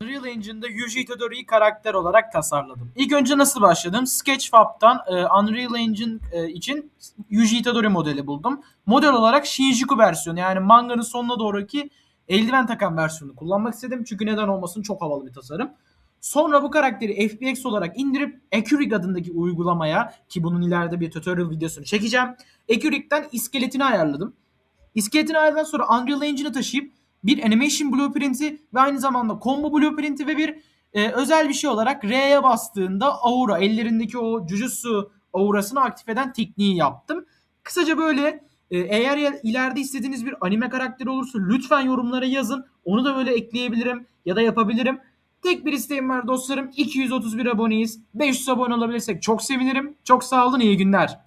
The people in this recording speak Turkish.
Unreal Engine'da Yuji Itadori'yi karakter olarak tasarladım. İlk önce nasıl başladım? Sketchfab'dan Unreal Engine için Yuji Itadori modeli buldum. Model olarak Shinjuku versiyonu, yani manganın sonuna doğruki eldiven takan versiyonu kullanmak istedim. Çünkü neden olmasın, çok havalı bir tasarım. Sonra bu karakteri FBX olarak indirip Acurig adındaki uygulamaya, ki bunun ileride bir tutorial videosunu çekeceğim, Acurig'den iskeletini ayarladım. İskeletini ayarladıktan sonra Unreal Engine'e taşıyıp bir animation blueprint'i ve aynı zamanda combo blueprint'i ve bir özel bir şey olarak R'ye bastığında aura, ellerindeki o Jujutsu aurasını aktif eden tekniği yaptım. Kısaca böyle. Eğer ileride istediğiniz bir anime karakteri olursa lütfen yorumlara yazın. Onu da böyle ekleyebilirim ya da yapabilirim. Tek bir isteğim var dostlarım. 231 aboneyiz. 500 abone olabilirsek çok sevinirim. Çok sağ olun, iyi günler.